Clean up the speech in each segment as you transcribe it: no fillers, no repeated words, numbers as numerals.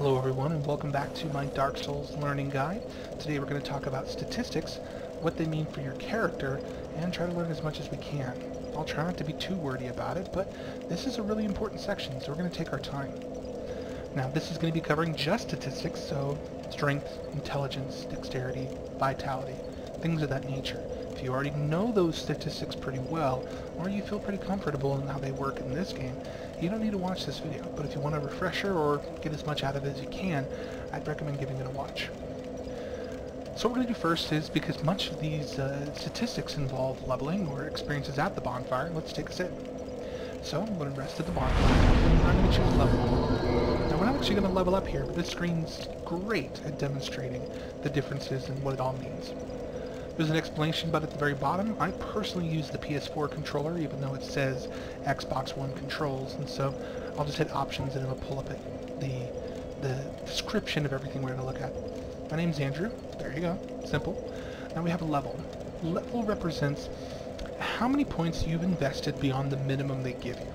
Hello everyone and welcome back to my Dark Souls learning guide. Today we're going to talk about statistics, what they mean for your character, and try to learn as much as we can. I'll try not to be too wordy about it, but this is a really important section, so we're going to take our time. Now this is going to be covering just statistics, so strength, intelligence, dexterity, vitality, things of that nature. If you already know those statistics pretty well, or you feel pretty comfortable in how they work in this game, you don't need to watch this video. But if you want a refresher or get as much out of it as you can, I'd recommend giving it a watch. So what we're going to do first is, because much of these statistics involve leveling or experiences at the bonfire, let's take a sit. So I'm going to rest at the bonfire, and I'm going to choose level. Now we're not actually going to level up here, but this screen's great at demonstrating the differences and what it all means. There's an explanation about it at the very bottom. I personally use the PS4 controller, even though it says Xbox One controls, and so I'll just hit options and it'll pull up the description of everything we're going to look at. My name's Andrew. There you go. Simple. Now we have a level. Level represents how many points you've invested beyond the minimum they give you.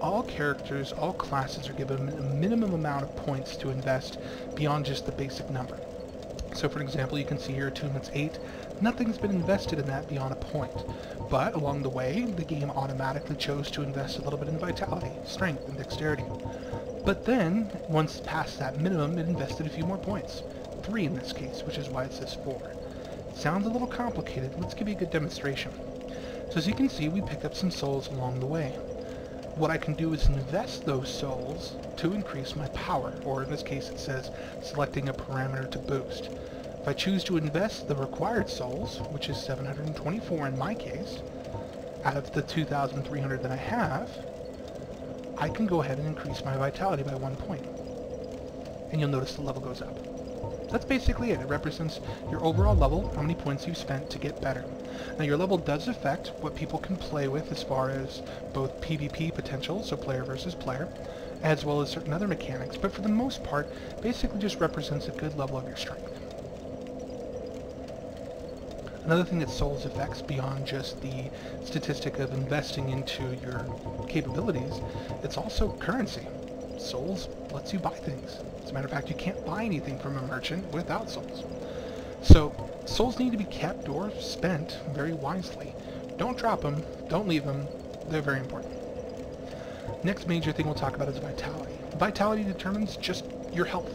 All characters, all classes are given a minimum amount of points to invest beyond just the basic number. So for example, you can see here attunement's 8. Nothing's been invested in that beyond a point. But along the way, the game automatically chose to invest a little bit in vitality, strength, and dexterity. But then, once past that minimum, it invested a few more points. 3 in this case, which is why it says 4. It sounds a little complicated. Let's give you a good demonstration. So as you can see, we picked up some souls along the way. What I can do is invest those souls to increase my power, or in this case it says selecting a parameter to boost. If I choose to invest the required souls, which is 724 in my case, out of the 2,300 that I have, I can go ahead and increase my vitality by 1 point. And you'll notice the level goes up. That's basically it. It represents your overall level, how many points you've spent to get better. Now your level does affect what people can play with as far as both PvP potential, so player versus player, as well as certain other mechanics, but for the most part, basically just represents a good level of your strength. Another thing that Souls affects beyond just the statistic of investing into your capabilities, it's also currency. Souls lets you buy things. As a matter of fact, you can't buy anything from a merchant without souls. So, souls need to be kept or spent very wisely. Don't drop them, don't leave them, they're very important. Next major thing we'll talk about is vitality. Vitality determines just your health.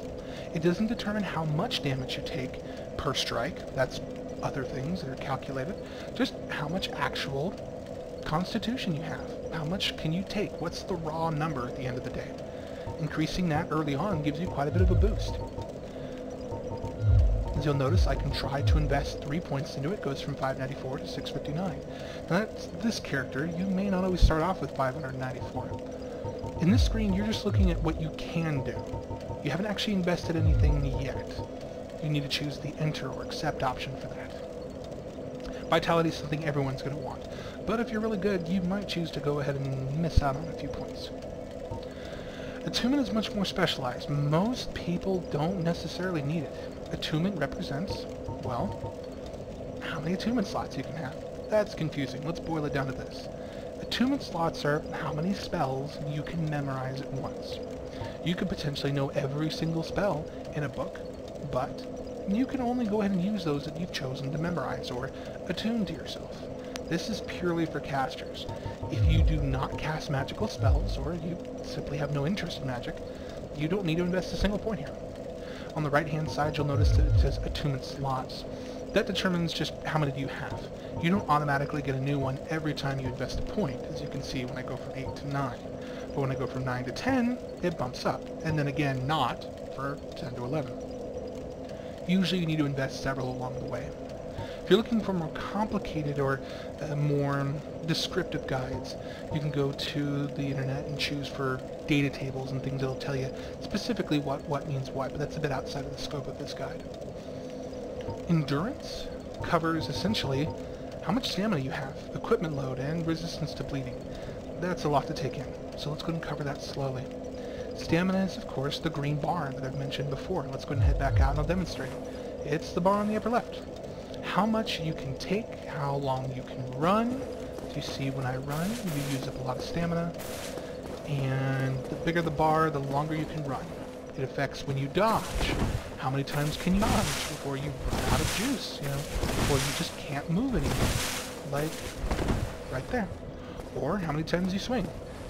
It doesn't determine how much damage you take per strike, that's other things that are calculated, just how much actual constitution you have. How much can you take? What's the raw number at the end of the day? Increasing that early on gives you quite a bit of a boost. As you'll notice, I can try to invest 3 points into it. It goes from 594 to 659. Now that's this character. You may not always start off with 594. In this screen, you're just looking at what you can do. You haven't actually invested anything yet. You need to choose the enter or accept option for that. Vitality is something everyone's going to want. But if you're really good, you might choose to go ahead and miss out on a few points. Attunement is much more specialized. Most people don't necessarily need it. Attunement represents, well, how many attunement slots you can have. That's confusing. Let's boil it down to this. Attunement slots are how many spells you can memorize at once. You could potentially know every single spell in a book, but you can only go ahead and use those that you've chosen to memorize or attune to yourself. This is purely for casters. If you do not cast magical spells, or you simply have no interest in magic, you don't need to invest a single point here. On the right-hand side, you'll notice that it says attunement slots. That determines just how many do you have. You don't automatically get a new one every time you invest a point, as you can see when I go from 8 to 9. But when I go from 9 to 10, it bumps up, and then again not for 10 to 11. Usually you need to invest several along the way. If you're looking for more complicated or more descriptive guides, you can go to the internet and choose for data tables and things that'll tell you specifically what means what, but that's a bit outside of the scope of this guide. Endurance covers essentially how much stamina you have, equipment load, and resistance to bleeding. That's a lot to take in, so let's go ahead and cover that slowly. Stamina is, of course, the green bar that I've mentioned before. Let's go ahead and head back out and I'll demonstrate it. It's the bar on the upper left. How much you can take, how long you can run. As you see, when I run, you use up a lot of stamina. And the bigger the bar, the longer you can run. It affects when you dodge. How many times can you dodge before you run out of juice, or you just can't move anymore, like right there. Or how many times you swing.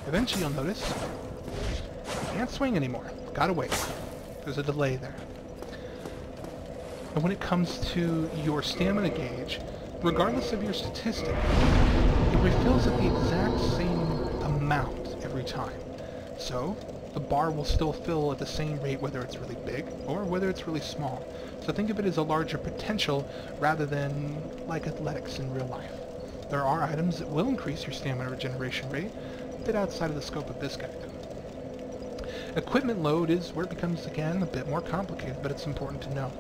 Eventually you'll notice you can't swing anymore. Gotta wait. There's a delay there. And when it comes to your stamina gauge, regardless of your statistic, it refills at the exact same amount every time. So the bar will still fill at the same rate whether it's really big or whether it's really small. So think of it as a larger potential rather than like athletics in real life. There are items that will increase your stamina regeneration rate, a bit outside of the scope of this guide. Equipment load is where it becomes, again, a bit more complicated, but it's important to know.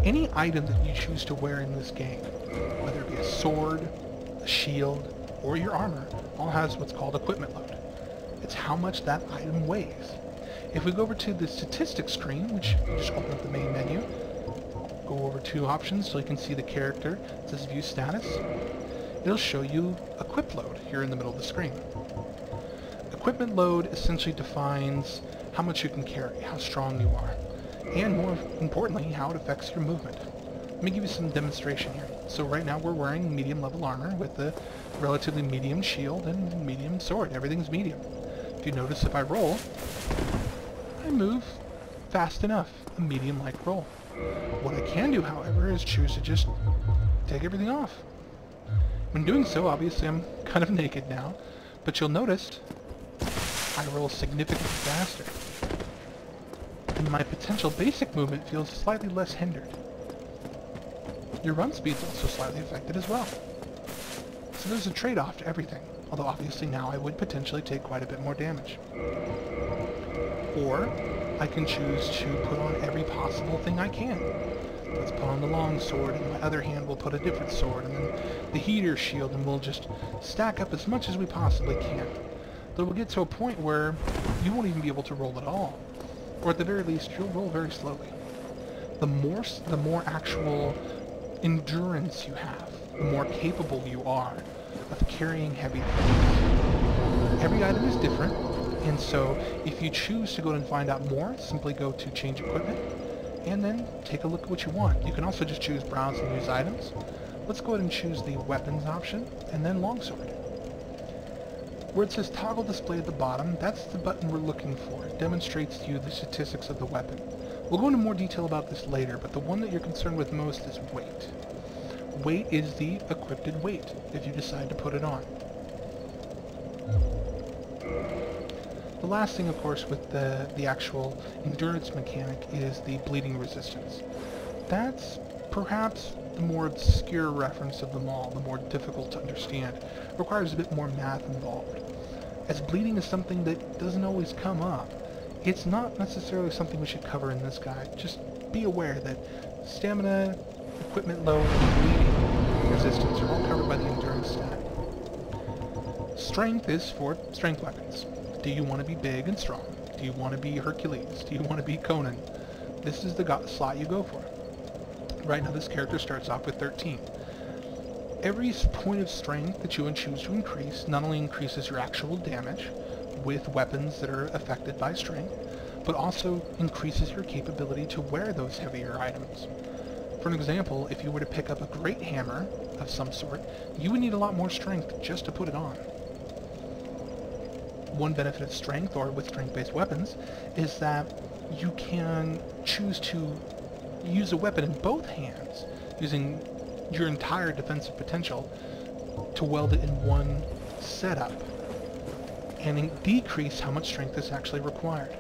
Any item that you choose to wear in this game, whether it be a sword, a shield, or your armor, all has what's called equipment load. It's how much that item weighs. If we go over to the statistics screen, which you just open up the main menu, go over to options so you can see the character. It says view status. It'll show you equip load here in the middle of the screen. Equipment load essentially defines how much you can carry, how strong you are, and more importantly, how it affects your movement. Let me give you some demonstration here. So right now we're wearing medium level armor with a relatively medium shield and medium sword. Everything's medium. If you notice, if I roll, I move fast enough, a medium-like roll. What I can do, however, is choose to just take everything off. When doing so, obviously I'm kind of naked now, but you'll notice I roll significantly faster. And my potential basic movement feels slightly less hindered. Your run speed's also slightly affected as well. So there's a trade-off to everything, although obviously now I would potentially take quite a bit more damage. Or I can choose to put on every possible thing I can. Let's put on the long sword, and my other hand will put a different sword, and then the heater shield, and we'll just stack up as much as we possibly can. But we'll get to a point where you won't even be able to roll at all. Or at the very least, you'll roll very slowly. The more actual endurance you have, the more capable you are of carrying heavy things. Every item is different, and so if you choose to go and find out more, simply go to change equipment, and then take a look at what you want. You can also just choose browse and use items. Let's go ahead and choose the weapons option, and then longsword. Where it says toggle display at the bottom, that's the button we're looking for. It demonstrates to you the statistics of the weapon. We'll go into more detail about this later, but the one that you're concerned with most is weight. Weight is the equipped weight, if you decide to put it on. The last thing, of course, with the actual endurance mechanic is the bleeding resistance. That's perhaps the more obscure reference of them all, the more difficult to understand. It requires a bit more math involved. As bleeding is something that doesn't always come up, it's not necessarily something we should cover in this guide. Just be aware that stamina, equipment load, and bleeding resistance are all covered by the endurance stat. Strength is for strength weapons. Do you want to be big and strong? Do you want to be Hercules? Do you want to be Conan? This is the slot you go for. Right now this character starts off with 13. Every point of strength that you choose to increase not only increases your actual damage with weapons that are affected by strength, but also increases your capability to wear those heavier items. For an example, if you were to pick up a great hammer of some sort, you would need a lot more strength just to put it on. One benefit of strength, or with strength-based weapons, is that you can choose to use a weapon in both hands, using your entire defensive potential to weld it in one setup, and decrease how much strength is actually required.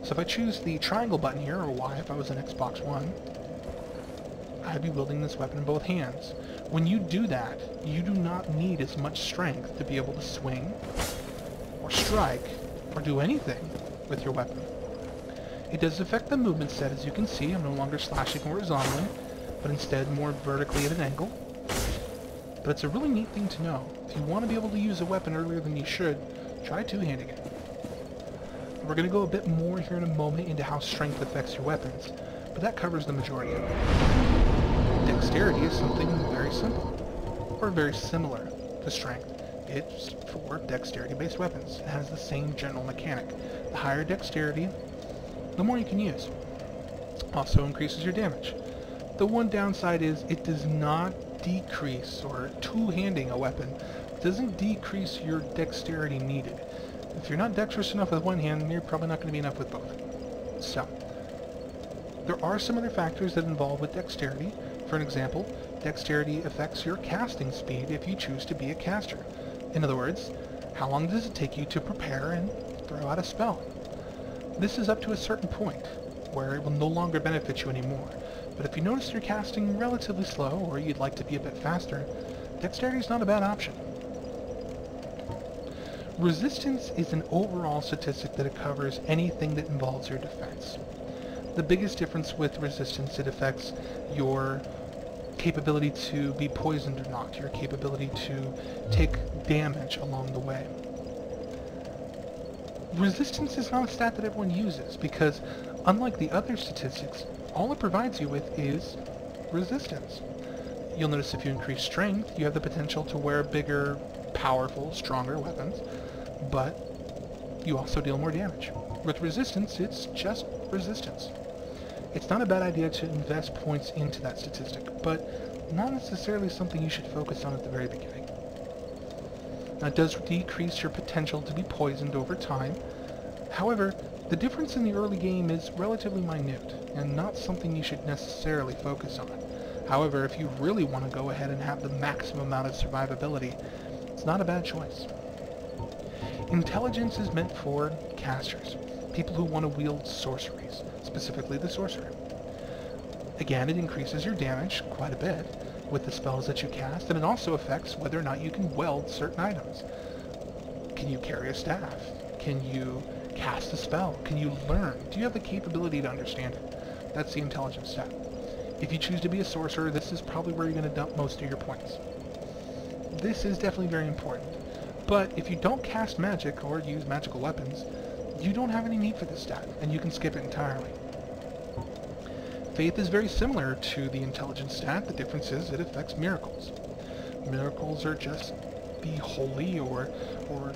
So if I choose the triangle button here, or Y if I was an Xbox One, I'd be wielding this weapon in both hands. When you do that, you do not need as much strength to be able to swing, or strike, or do anything with your weapon. It does affect the movement set, as you can see. I'm no longer slashing horizontally, but instead more vertically at an angle. But it's a really neat thing to know. If you want to be able to use a weapon earlier than you should, try two-handing it. We're going to go a bit more here in a moment into how strength affects your weapons, but that covers the majority of it. Dexterity is something very simple, or very similar to strength. It's for dexterity-based weapons. It has the same general mechanic. The higher dexterity, the more you can use. Also increases your damage. The one downside is it does not decrease, or two-handing a weapon doesn't decrease your dexterity needed. If you're not dexterous enough with one hand, you're probably not going to be enough with both. So, there are some other factors that involve with dexterity. For an example, dexterity affects your casting speed if you choose to be a caster. In other words, how long does it take you to prepare and throw out a spell? This is up to a certain point, where it will no longer benefit you anymore. But if you notice you're casting relatively slow, or you'd like to be a bit faster, dexterity is not a bad option. Resistance is an overall statistic that it covers anything that involves your defense. The biggest difference with resistance, it affects your capability to be poisoned or not, your capability to take damage along the way. Resistance is not a stat that everyone uses, because unlike the other statistics, all it provides you with is resistance. You'll notice if you increase strength, you have the potential to wear bigger, powerful, stronger weapons, but you also deal more damage. With resistance, it's just resistance. It's not a bad idea to invest points into that statistic, but not necessarily something you should focus on at the very beginning. Now, it does decrease your potential to be poisoned over time. However, the difference in the early game is relatively minute, and not something you should necessarily focus on. However, if you really want to go ahead and have the maximum amount of survivability, it's not a bad choice. Intelligence is meant for casters, people who want to wield sorceries, specifically the sorcerer. Again, it increases your damage quite a bit with the spells that you cast, and it also affects whether or not you can weld certain items. Can you carry a staff? Can you cast a spell? Can you learn? Do you have the capability to understand it? That's the intelligence stat. If you choose to be a sorcerer, this is probably where you're going to dump most of your points. This is definitely very important. But if you don't cast magic or use magical weapons, you don't have any need for this stat, and you can skip it entirely. Faith is very similar to the intelligence stat. The difference is it affects miracles. Miracles are just the holy or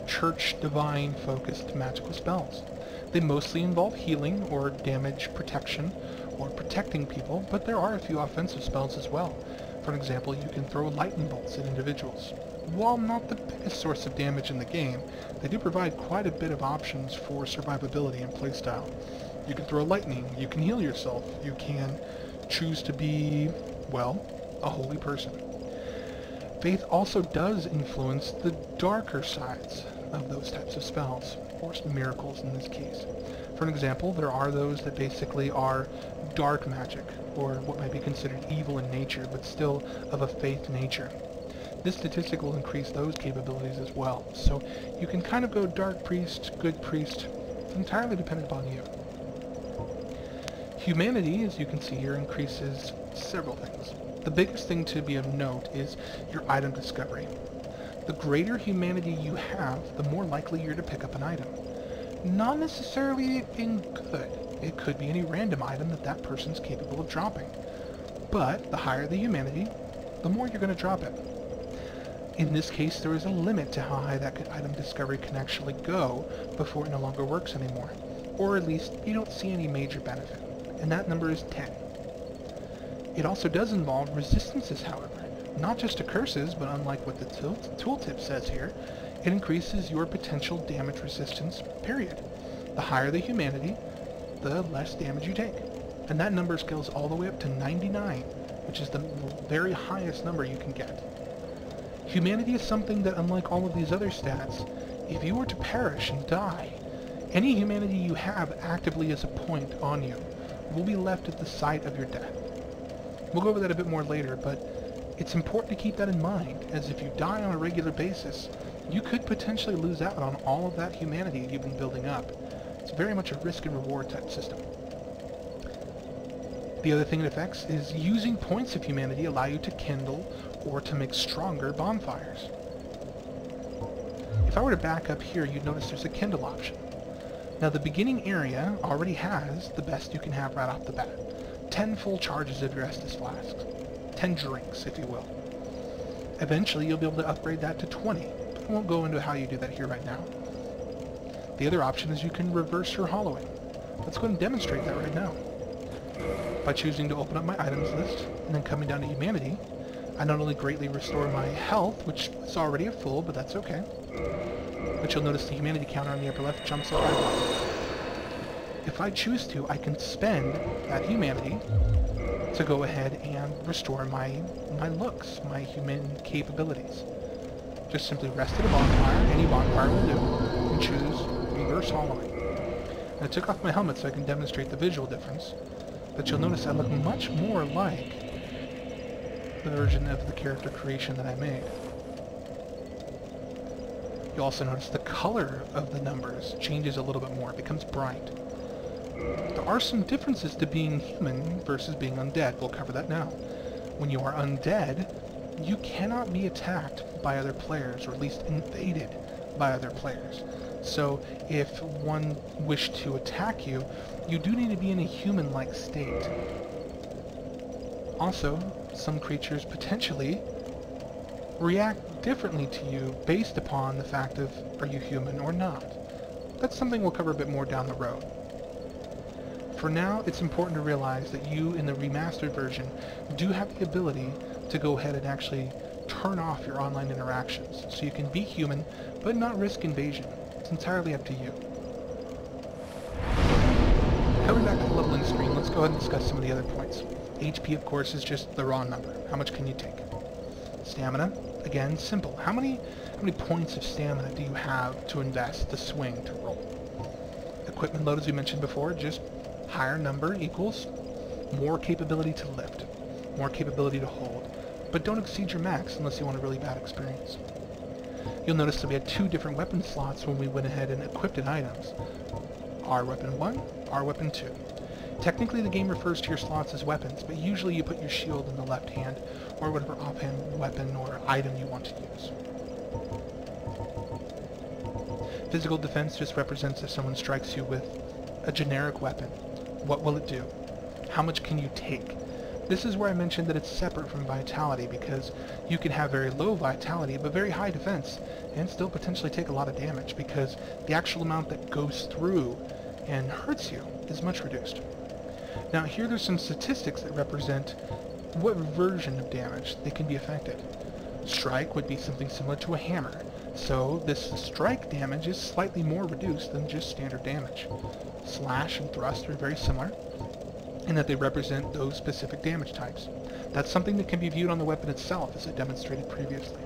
church divine focused magical spells. They mostly involve healing or damage protection or protecting people, but there are a few offensive spells as well. For example, you can throw lightning bolts at individuals. While not the biggest source of damage in the game, they do provide quite a bit of options for survivability and playstyle. You can throw lightning, you can heal yourself, you can choose to be, well, a holy person. Faith also does influence the darker sides of those types of spells, or miracles in this case. For an example, there are those that basically are dark magic, or what might be considered evil in nature, but still of a faith nature. This statistic will increase those capabilities as well, so you can kind of go dark priest, good priest, it's entirely dependent upon you. Humanity, as you can see here, increases several things. The biggest thing to be of note is your item discovery. The greater humanity you have, the more likely you're to pick up an item. Not necessarily being good. It could be any random item that person's capable of dropping. But the higher the humanity, the more you're going to drop it. In this case, there is a limit to how high that item discovery can actually go before it no longer works anymore. Or at least, you don't see any major benefit. And that number is 10. It also does involve resistances, however. Not just to curses, but unlike what the tooltip says here, it increases your potential damage resistance, period. The higher the humanity, the less damage you take. And that number scales all the way up to 99, which is the very highest number you can get. Humanity is something that, unlike all of these other stats, if you were to perish and die, any humanity you have actively as a point on you will be left at the site of your death. We'll go over that a bit more later, but it's important to keep that in mind, as if you die on a regular basis, you could potentially lose out on all of that humanity you've been building up. It's very much a risk and reward type system. The other thing it affects is using points of humanity allow you to kindle or to make stronger bonfires. If I were to back up here, you'd notice there's a kindle option. Now the beginning area already has the best you can have right off the bat. 10 full charges of your Estus flasks. 10 drinks, if you will. Eventually you'll be able to upgrade that to 20, but I won't go into how you do that here right now. The other option is you can reverse your hollowing. Let's go ahead and demonstrate that right now. By choosing to open up my items list, and then coming down to humanity, I not only greatly restore my health, which is already at full, but that's okay, but you'll notice the humanity counter on the upper left jumps up by 1. If I choose to, I can spend that humanity to go ahead and restore my looks, my human capabilities. Just simply rest at a bonfire, any bonfire will do, and choose reverse hollowing. And I took off my helmet so I can demonstrate the visual difference, but you'll notice I look much more like the version of the character creation that I made. You'll also notice the color of the numbers changes a little bit more, it becomes bright. There are some differences to being human versus being undead. We'll cover that now. When you are undead, you cannot be attacked by other players, or at least invaded by other players. So if one wished to attack you, you do need to be in a human-like state. Also, some creatures potentially react differently to you based upon the fact of, are you human or not? That's something we'll cover a bit more down the road. For now, it's important to realize that you, in the remastered version, do have the ability to go ahead and actually turn off your online interactions, so you can be human, but not risk invasion. It's entirely up to you. Coming back to the leveling screen, let's go ahead and discuss some of the other points. HP, of course, is just the raw number. How much can you take? Stamina, again, simple. How many points of stamina do you have to invest, to swing, to roll? Equipment load, as we mentioned before, just higher number equals more capability to lift, more capability to hold, but don't exceed your max unless you want a really bad experience. You'll notice that we had 2 different weapon slots when we went ahead and equipped items. R weapon 1, R weapon 2. Technically the game refers to your slots as weapons, but usually you put your shield in the left hand, or whatever offhand weapon or item you want to use. Physical defense just represents if someone strikes you with a generic weapon. What will it do? How much can you take? This is where I mentioned that it's separate from vitality, because you can have very low vitality but very high defense and still potentially take a lot of damage, because the actual amount that goes through and hurts you is much reduced. Now here there's some statistics that represent what version of damage they can be affected. Strike would be something similar to a hammer, so this strike damage is slightly more reduced than just standard damage. Slash and thrust are very similar, in that they represent those specific damage types. That's something that can be viewed on the weapon itself, as I demonstrated previously.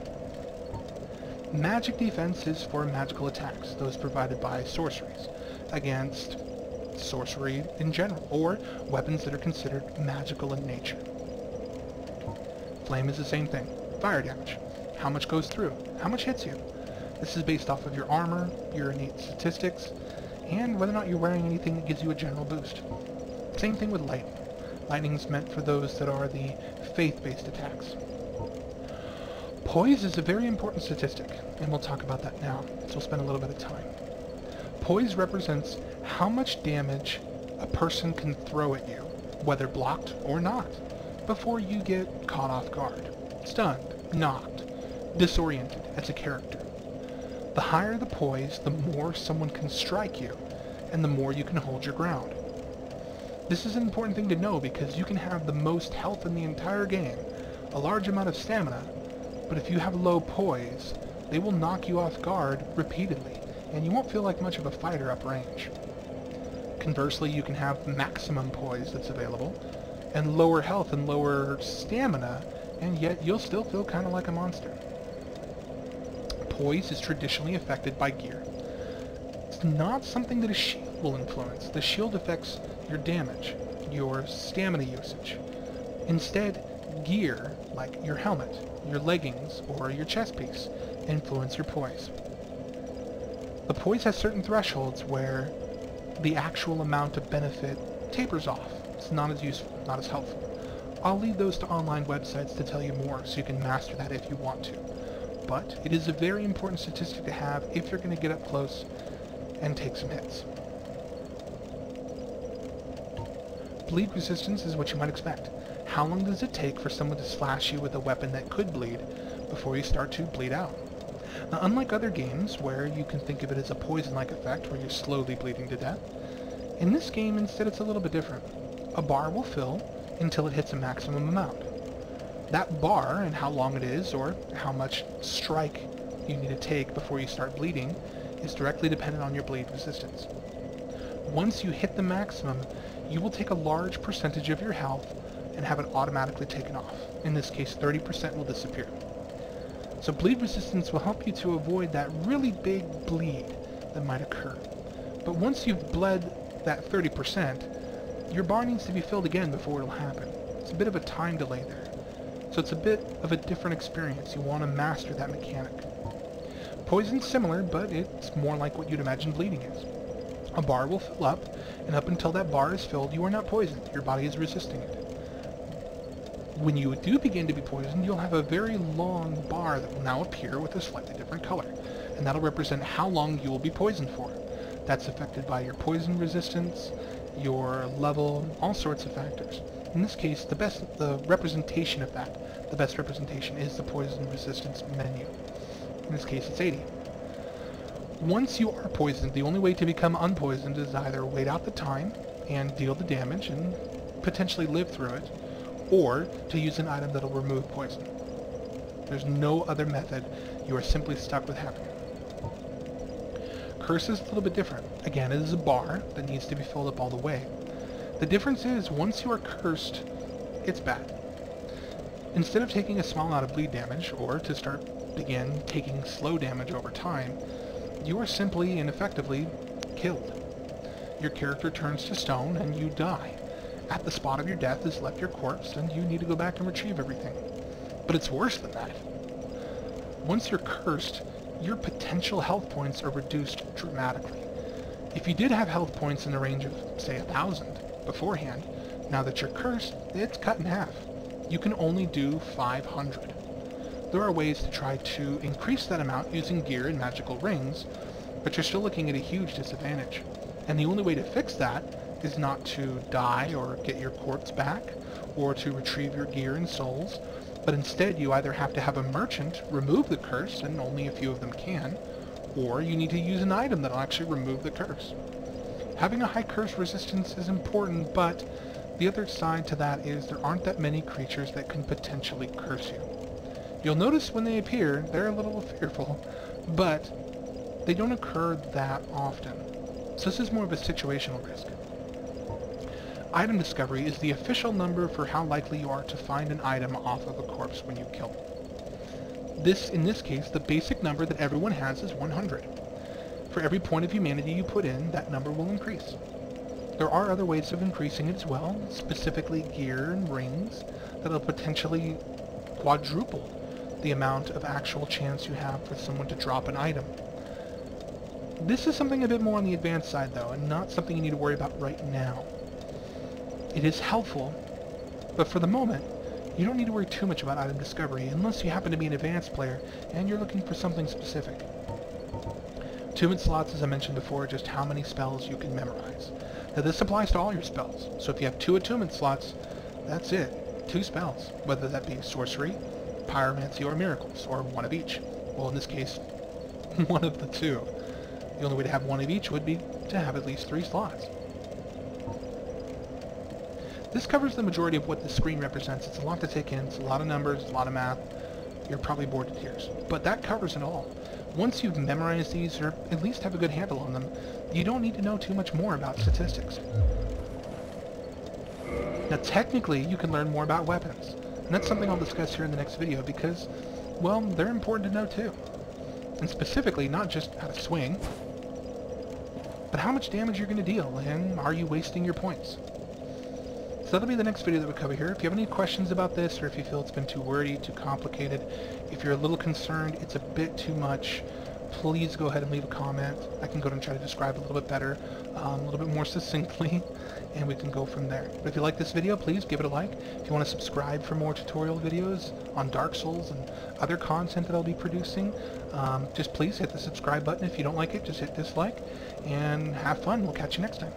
Magic defense is for magical attacks, those provided by sorceries, against sorcery in general, or weapons that are considered magical in nature. Flame is the same thing. Fire damage. How much goes through? How much hits you? This is based off of your armor, your innate statistics, and whether or not you're wearing anything that gives you a general boost. Same thing with lightning. Lightning's meant for those that are the faith-based attacks. Poise is a very important statistic, and we'll talk about that now, so we'll spend a little bit of time. Poise represents how much damage a person can throw at you, whether blocked or not, before you get caught off guard, stunned, knocked, disoriented as a character. The higher the poise, the more someone can strike you, and the more you can hold your ground. This is an important thing to know, because you can have the most health in the entire game, a large amount of stamina, but if you have low poise, they will knock you off guard repeatedly, and you won't feel like much of a fighter uprange. Conversely, you can have maximum poise that's available, and lower health and lower stamina, and yet you'll still feel kind of like a monster. Poise is traditionally affected by gear. It's not something that a shield will influence. The shield affects your damage, your stamina usage. Instead, gear, like your helmet, your leggings, or your chest piece, influence your poise. The poise has certain thresholds where the actual amount of benefit tapers off. It's not as useful, not as helpful. I'll leave those to online websites to tell you more, so you can master that if you want to. But it is a very important statistic to have if you're going to get up close and take some hits. Bleed resistance is what you might expect. How long does it take for someone to slash you with a weapon that could bleed before you start to bleed out? Now, unlike other games where you can think of it as a poison-like effect where you're slowly bleeding to death, In this game, instead, it's a little bit different. A bar will fill until it hits a maximum amount. That bar, and how long it is, or how much strike you need to take before you start bleeding, is directly dependent on your bleed resistance. Once you hit the maximum, you will take a large percentage of your health and have it automatically taken off. In this case, 30% will disappear. So bleed resistance will help you to avoid that really big bleed that might occur. But once you've bled that 30%, your bar needs to be filled again before it'll happen. It's a bit of a time delay there. So it's a bit of a different experience. You want to master that mechanic. Poison's similar, but it's more like what you'd imagine bleeding is. A bar will fill up, and up until that bar is filled, you are not poisoned. Your body is resisting it. When you do begin to be poisoned, you'll have a very long bar that will now appear with a slightly different color, and that'll represent how long you will be poisoned for. That's affected by your poison resistance, your level, all sorts of factors. In this case, the representation of that, the best representation is the poison resistance menu. In this case, it's 80. Once you are poisoned, the only way to become unpoisoned is either wait out the time and deal the damage and potentially live through it, or to use an item that'll remove poison. There's no other method. You are simply stuck with having it. Curse is a little bit different. Again, it is a bar that needs to be filled up all the way. The difference is, once you are cursed, it's bad. Instead of taking a small amount of bleed damage, or to begin taking slow damage over time, you are simply and effectively killed. Your character turns to stone and you die. At the spot of your death is left your corpse, and you need to go back and retrieve everything. But it's worse than that. Once you're cursed, your potential health points are reduced dramatically. If you did have health points in the range of, say, 1,000 beforehand, now that you're cursed, it's cut in half. You can only do 500. There are ways to try to increase that amount using gear and magical rings, but you're still looking at a huge disadvantage. And the only way to fix that is not to die or get your corpse back, or to retrieve your gear and souls, but instead you either have to have a merchant remove the curse, and only a few of them can, or you need to use an item that'll actually remove the curse. Having a high curse resistance is important, but the other side to that is there aren't that many creatures that can potentially curse you. You'll notice when they appear, they're a little fearful, but they don't occur that often. So this is more of a situational risk. Item discovery is the official number for how likely you are to find an item off of a corpse when you kill it. In this case, the basic number that everyone has is 100. For every point of humanity you put in, that number will increase. There are other ways of increasing it as well, specifically gear and rings, that'll potentially quadruple the amount of actual chance you have for someone to drop an item. This is something a bit more on the advanced side though, and not something you need to worry about right now. It is helpful, but for the moment, you don't need to worry too much about item discovery unless you happen to be an advanced player and you're looking for something specific. Attunement slots, as I mentioned before, are just how many spells you can memorize. Now this applies to all your spells, so if you have 2 attunement slots, that's it. 2 spells, whether that be sorcery, pyromancy, or miracles, or one of each. Well, in this case, one of the 2. The only way to have one of each would be to have at least 3 slots. This covers the majority of what the screen represents. It's a lot to take in, it's a lot of numbers, a lot of math. You're probably bored to tears. But that covers it all. Once you've memorized these, or at least have a good handle on them, you don't need to know too much more about statistics. Now technically, you can learn more about weapons. And that's something I'll discuss here in the next video because, well, they're important to know too. And specifically, not just how to swing, but how much damage you're going to deal, and are you wasting your points? So that'll be the next video that we cover here. If you have any questions about this, or if you feel it's been too wordy, too complicated, if you're a little concerned it's a bit too much, please go ahead and leave a comment. I can go ahead and try to describe a little bit better, a little bit more succinctly, and we can go from there. But if you like this video, please give it a like. If you want to subscribe for more tutorial videos on Dark Souls and other content that I'll be producing, just please hit the subscribe button. If you don't like it, just hit dislike, and have fun. We'll catch you next time.